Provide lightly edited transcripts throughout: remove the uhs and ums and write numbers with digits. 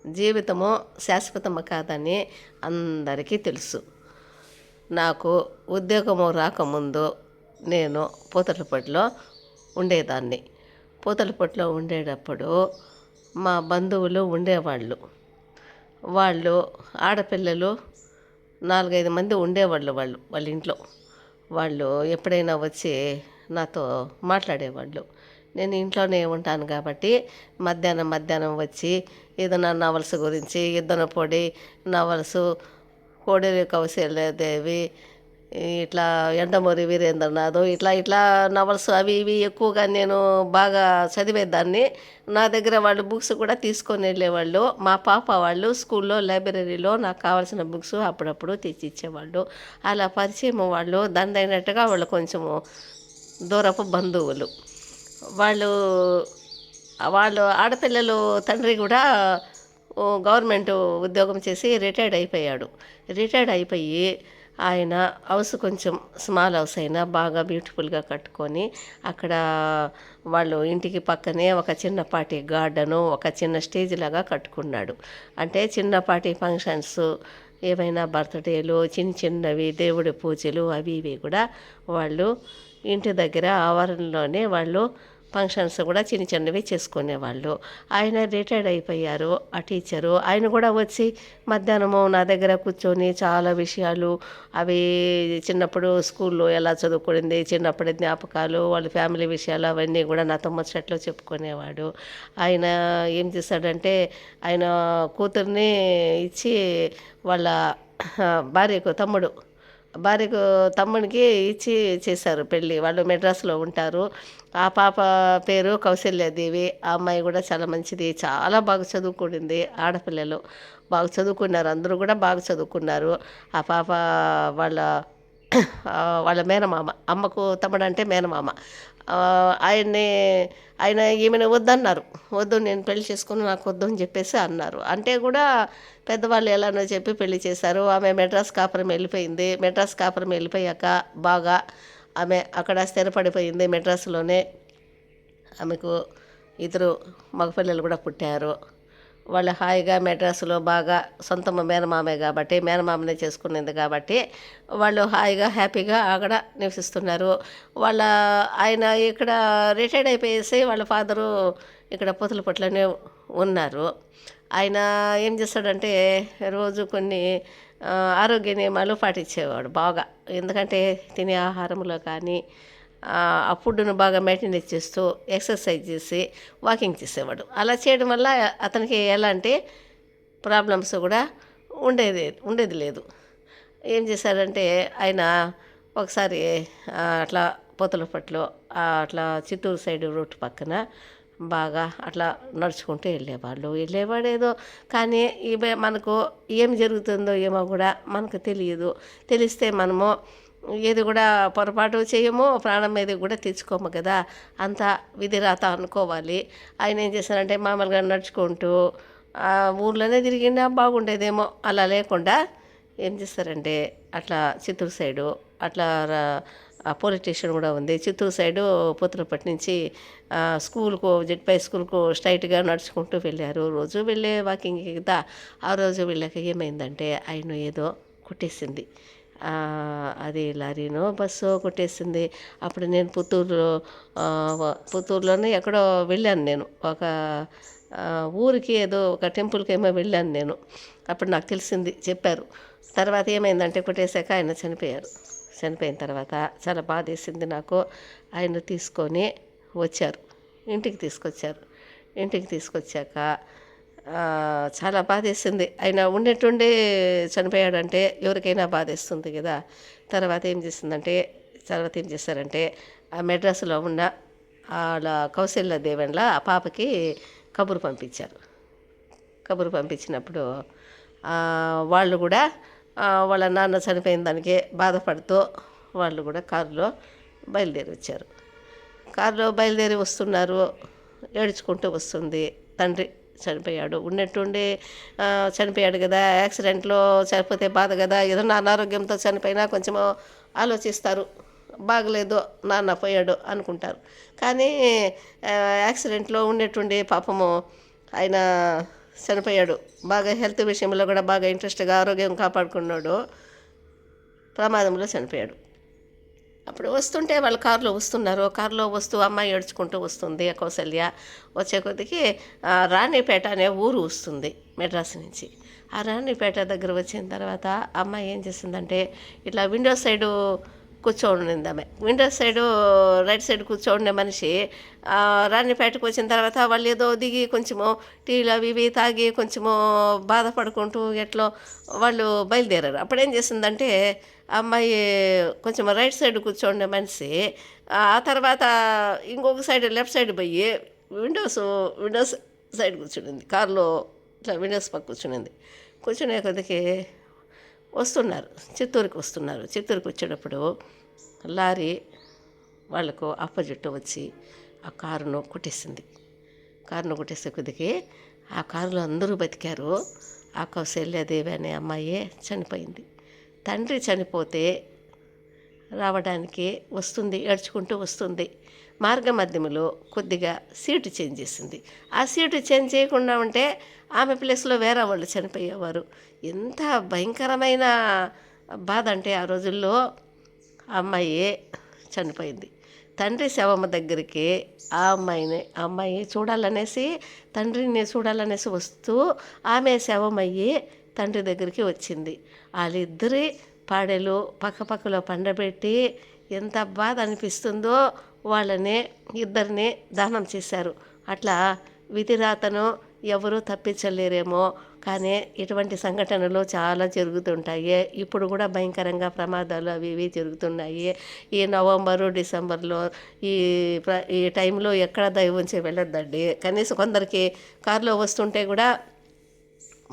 జీవితము శాశ్వతము కాదని అందరికీ తెలుసు. నాకు ఉద్యోగము రాకముందు నేను పూతలపట్టులో ఉండేదాన్ని. పూతలపట్టులో ఉండేటప్పుడు మా బంధువులు ఉండేవాళ్ళు. వాళ్ళు ఆడపిల్లలు 4, 5 మంది ఉండేవాళ్ళు. వాళ్ళ ఇంట్లో వాళ్ళు ఎప్పుడైనా వచ్చి నాతో మాట్లాడేవాళ్ళు. నేను ఇంట్లోనే ఉంటాను కాబట్టి మధ్యాహ్నం వచ్చి ఏదైనా నవల్స్ గురించి, యుద్ధన పొడి నవల్సు, కోడేరు కౌశల్యాదేవి, ఇట్లా ఎండమూరి వీరేంద్రనాథ్, ఇట్లా నవల్స్ అవి ఇవి ఎక్కువగా నేను బాగా చదివేదాన్ని. నా దగ్గర వాళ్ళు బుక్స్ కూడా తీసుకొని వెళ్ళేవాళ్ళు. మా పాప వాళ్ళు స్కూల్లో లైబ్రరీలో నాకు కావాల్సిన బుక్స్ అప్పుడప్పుడు తెచ్చి ఇచ్చేవాళ్ళు. అలా పరిచయం వాళ్ళు దండైనట్టుగా వాళ్ళు కొంచెము దూరపు బంధువులు. వాళ్ళు వాళ్ళు ఆడపిల్లలు తండ్రి కూడా గవర్నమెంట్ ఉద్యోగం చేసి రిటైర్డ్ అయిపోయి ఆయన హౌస్ కొంచెం స్మాల్ హౌస్ అయినా బాగా బ్యూటిఫుల్గా కట్టుకొని అక్కడ వాళ్ళు ఇంటికి పక్కనే ఒక చిన్నపాటి గార్డెను, ఒక చిన్న స్టేజ్ లాగా కట్టుకున్నాడు. అంటే చిన్నపాటి ఫంక్షన్స్, ఏవైనా బర్త్డేలు, చిన్నవి దేవుడి పూజలు అవి ఇవి కూడా వాళ్ళు ఇంటి దగ్గర ఆవరణలోనే వాళ్ళు ఫంక్షన్స్ కూడా చిన్నవి చేసుకునేవాళ్ళు. ఆయన రిటైర్డ్ అయిపోయారు ఆ టీచరు. ఆయన కూడా వచ్చి మధ్యాహ్నము నా దగ్గర కూర్చొని చాలా విషయాలు, అవి చిన్నప్పుడు స్కూల్లో ఎలా చదువుకునింది, చిన్నప్పటి జ్ఞాపకాలు, వాళ్ళ ఫ్యామిలీ విషయాలు అవన్నీ కూడా నాతో ముచ్చట్లో చెప్పుకునేవాడు. ఆయన ఏం చేశాడంటే ఆయన కూతుర్ని ఇచ్చి వాళ్ళ భార్యకు తమ్మునికి ఇచ్చి చేశారు పెళ్ళి. వాళ్ళు మెడ్రాస్లో ఉంటారు. ఆ పాప పేరు కౌశల్యాదేవి. ఆ అమ్మాయి కూడా చాలా మంచిది, చాలా బాగా చదువుకుంది. ఆడపిల్లలు బాగా చదువుకున్నారు, అందరూ కూడా బాగా చదువుకున్నారు. ఆ పాప వాళ్ళ వాళ్ళ మేనమామ, అమ్మకు తమ్ముడు అంటే మేనమామ, ఆయన ఈమెను వద్దన్నారు. వద్దు, నేను పెళ్లి చేసుకుని నాకు వద్దు అని చెప్పేసి అన్నారు. అంటే కూడా పెద్దవాళ్ళు ఎలానో చెప్పి పెళ్లి చేశారు. ఆమె మెడ్రాస్ కాపురం వెళ్ళిపోయింది. మెడ్రాస్ కాపురం వెళ్ళిపోయాక బాగా ఆమె అక్కడ స్థిరపడిపోయింది మెడ్రాస్లోనే. ఆమెకు 2 మగపిల్లలు కూడా పుట్టారు. వాళ్ళు హాయిగా మెడ్రాసులో బాగా సొంత మేనమామే కాబట్టి, మేనమామనే చేసుకునేది కాబట్టి వాళ్ళు హాయిగా హ్యాపీగా అక్కడ నివసిస్తున్నారు. ఆయన ఇక్కడ రిటైర్డ్ అయిపోయేసి వాళ్ళ ఫాదరు ఇక్కడ పూతలపట్టులోనే ఉన్నారు. ఆయన ఏం చేస్తాడంటే రోజు కొన్ని ఆరోగ్య నియమాలు పాటించేవాడు బాగా. ఎందుకంటే తినే ఆహారంలో కానీ ఆ ఫుడ్ను బాగా మెయింటైన్ చేస్తూ ఎక్సర్సైజ్ చేసి వాకింగ్ చేసేవాడు. అలా చేయడం వల్ల అతనికి ఎలాంటి ప్రాబ్లమ్స్ కూడా ఉండేది లేదు. ఏం చేశారంటే ఆయన ఒకసారి అట్లా పూతలపట్టులో అట్లా చిత్తూరు సైడ్ రూట్ పక్కన బాగా అట్లా నడుచుకుంటూ వెళ్ళేవాడు ఏదో. కానీ మనకు ఏం జరుగుతుందో ఏమో కూడా మనకు తెలియదు. తెలిస్తే మనము ఏది కూడా పొరపాటు చేయము, ప్రాణం మీద కూడా తెచ్చుకోము కదా, అంతా విధిరాత అనుకోవాలి. ఆయన ఏం చేశారంటే మామూలుగా నడుచుకుంటూ ఊర్లోనే తిరిగినా బాగుండేదేమో. అలా లేకుండా ఏం చేస్తారంటే అట్లా చిత్తూరు సైడు అట్లా పోలీస్ స్టేషన్ కూడా ఉంది చిత్తూరు సైడు. పూతలపట్టు నుంచి స్కూల్కు, జెడ్పై స్కూల్కు స్ట్రైట్గా నడుచుకుంటూ వెళ్ళారు. రోజు వెళ్ళే వాకింగ్ కదా. ఆ రోజు వీళ్ళకి ఏమైందంటే ఆయన ఏదో కొట్టేసింది. అది లారీనో బస్సో కొట్టేసింది. అప్పుడు నేను పుత్తూరులోనే ఎక్కడో వెళ్ళాను. నేను ఒక ఊరికి ఏదో ఒక టెంపుల్కి ఏమో వెళ్ళాను నేను. అప్పుడు నాకు తెలిసింది, చెప్పారు. తర్వాత ఏమైందంటే కొట్టేశాక ఆయన చనిపోయిన తర్వాత చాలా బాధ వేసింది నాకు. ఆయన తీసుకొని వచ్చారు, ఇంటికి తీసుకొచ్చాక చాలా బాధేసింది. ఆయన ఉండేటుండే చనిపోయాడంటే ఎవరికైనా బాధేస్తుంది కదా. తర్వాత ఏం చేశారంటే ఆ మెడ్రాసులో ఉన్న వాళ్ళ కౌశల్యాదేవన్ల ఆ పాపకి కబురు పంపించినప్పుడు వాళ్ళు కూడా వాళ్ళ నాన్న చనిపోయిన దానికి బాధపడుతూ వాళ్ళు కూడా కారులో బయలుదేరి వస్తున్నారు. ఏడ్చుకుంటూ వస్తుంది. తండ్రి చనిపోయాడు, ఉన్నట్టుండి చనిపోయాడు కదా, యాక్సిడెంట్లో చనిపోతే బాధ కదా. ఏదన్నా అనారోగ్యంతో చనిపోయినా కొంచెము ఆలోచిస్తారు, బాగలేదు నాన్న పోయాడు అనుకుంటారు. కానీ యాక్సిడెంట్లో ఉన్నట్టుండి పాపము ఆయన చనిపోయాడు. బాగా హెల్త్ విషయంలో కూడా బాగా ఇంట్రెస్ట్గా ఆరోగ్యం కాపాడుకున్నాడు. ప్రమాదంలో చనిపోయాడు. అప్పుడు వస్తుంటే వాళ్ళు కారులో వస్తున్నారు. కారులో వస్తూ అమ్మాయి ఏడ్చుకుంటూ వస్తుంది కౌసల్య. వచ్చే కొద్దికి రాణిపేట అనే ఊరు వస్తుంది మెడ్రాస్ నుంచి. ఆ రాణిపేట దగ్గర వచ్చిన తర్వాత అమ్మాయి ఏం చేసిందంటే ఇట్లా విండో సైడు కూర్చోండింది. ఆమె విండో సైడు రైట్ సైడ్ కూర్చోండే మనిషి రాణిపేటకు వచ్చిన తర్వాత వాళ్ళు ఏదో దిగి కొంచెము టీలు అవి ఇవి తాగి కొంచెము బాధపడుకుంటూ ఎట్లో వాళ్ళు బయలుదేరారు. అప్పుడేం చేసిందంటే అమ్మాయి కొంచెం రైట్ సైడ్ కూర్చోండే మనిషి ఆ తర్వాత ఇంకొక సైడ్ లెఫ్ట్ సైడ్ పోయి విండోస్ సైడ్ కూర్చునింది. కారులో ఇట్లా విండోస్ పక్క కూర్చునే కొద్దికి వస్తున్నారు, చిత్తూరుకి వస్తున్నారు. చిత్తూరుకి వచ్చేటప్పుడు లారీ వాళ్ళకు ఆపోజిట్ వచ్చి ఆ కారును కొట్టేసింది. కారును కొట్టేసే కొద్దికి ఆ కారులో అందరూ బతికారు. ఆ కౌశల్యాదేవి అనే అమ్మాయి చనిపోయింది. తండ్రి చనిపోతే రావడానికి వస్తుంది, ఏడ్చుకుంటూ వస్తుంది. మార్గ మధ్యములో కొద్దిగా సీటు చేంజ్ చేసింది. ఆ సీటు చేంజ్ చేయకుండా ఉంటే ఆమె ప్లేస్లో వేరే వాళ్ళు చనిపోయేవారు. ఎంత భయంకరమైన బాధ అంటే ఆ రోజుల్లో ఆ అమ్మాయి చనిపోయింది. తండ్రి శవమ దగ్గరికి ఆ అమ్మాయి చూడాలనేసి తండ్రిని చూడాలనేసి వస్తూ ఆమె శవమయ్యి తండ్రి దగ్గరికి వచ్చింది. వాళ్ళిద్దరి పాడెలు పక్కపక్కలో పండబెట్టి ఎంత బాధ అనిపిస్తుందో వాళ్ళని ఇద్దరిని దానం చేశారు. అట్లా విధిరాతను ఎవరూ తప్పించలేరేమో, కానీ ఇటువంటి సంఘటనలు చాలా జరుగుతుంటాయి. ఇప్పుడు కూడా భయంకరంగా ప్రమాదాలు అవి ఇవి జరుగుతున్నాయి. ఈ నవంబరు డిసెంబర్లో ఈ టైంలో ఎక్కడ దైవంచి వెళ్ళొద్దండి. కనీసం కొందరికి కారులో వస్తుంటే కూడా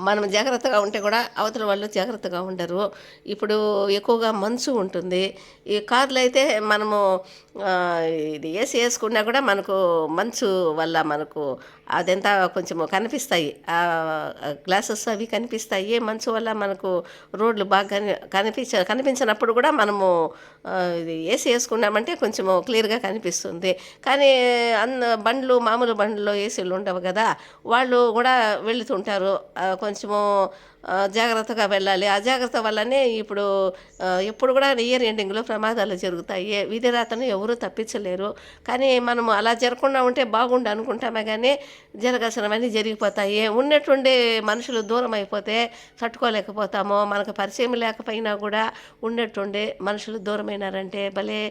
మనం జాగ్రత్తగా ఉంటే కూడా అవతల వాళ్ళు జాగ్రత్తగా ఉండరు. ఇప్పుడు ఎక్కువగా మంచు ఉంటుంది. ఈ కార్లో అయితే మనము ఇది ఏసీ వేసుకున్నా కూడా మనకు మంచు వల్ల మనకు అదంతా కొంచెము కనిపిస్తాయి, గ్లాసెస్ అవి కనిపిస్తాయి. మంచు వల్ల మనకు రోడ్లు బాగా కనిపించినప్పుడు కూడా మనము ఇది ఏసీ వేసుకున్నామంటే కొంచెము క్లియర్గా కనిపిస్తుంది. కానీ మామూలు బండ్లో ఏసీలు ఉండవు కదా, వాళ్ళు కూడా వెళుతుంటారు. కొంచెము జాగ్రత్తగా వెళ్ళాలి. అజాగ్రత్త వల్లనే ఇప్పుడు ఎప్పుడు కూడా ఇయర్ ఎండింగ్లో ప్రమాదాలు జరుగుతాయి. విధిరాతను ఎవరూ తప్పించలేరు. కానీ మనము అలా జరగకుండా ఉంటే బాగుండు అనుకుంటామే, కానీ జరగాల్సినవన్నీ జరిగిపోతాయి. ఉన్నట్టుండే మనుషులు దూరం అయిపోతే తట్టుకోలేకపోతాము. మనకు పరిచయం లేకపోయినా కూడా ఉన్నట్టుండే మనుషులు దూరమైనారంటే భలే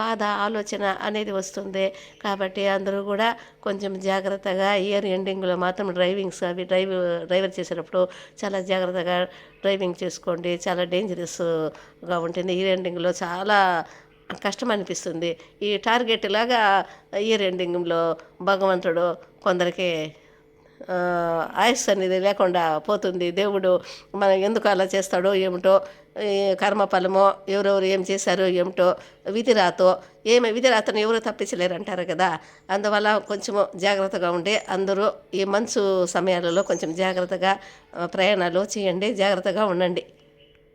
బాధ, ఆలోచన అనేది వస్తుంది. కాబట్టి అందరూ కూడా కొంచెం జాగ్రత్తగా ఇయర్ ఎండింగ్లో మాత్రం డ్రైవర్ చేసేటప్పుడు చాలా జాగ్రత్తగా డ్రైవింగ్ చేసుకోండి. చాలా డేంజరస్గా ఉంటుంది. ఇయర్ ఎండింగ్లో చాలా కష్టం అనిపిస్తుంది. ఈ టార్గెట్ లాగా ఇయర్ ఎండింగ్లో భగవంతుడు కొందరికి ఆయుష్ అనేది లేకుండా పోతుంది. దేవుడు మనం ఎందుకు అలా చేస్తాడో ఏమిటో, కర్మఫలమో, ఎవరెవరు ఏం చేశారో ఏమిటో, విధిరాతను ఎవరు తప్పించలేరు అంటారు కదా. అందువల్ల కొంచెము జాగ్రత్తగా ఉండి అందరూ ఈ మంచు సమయాలలో కొంచెం జాగ్రత్తగా ప్రయాణాలు చేయండి, జాగ్రత్తగా ఉండండి.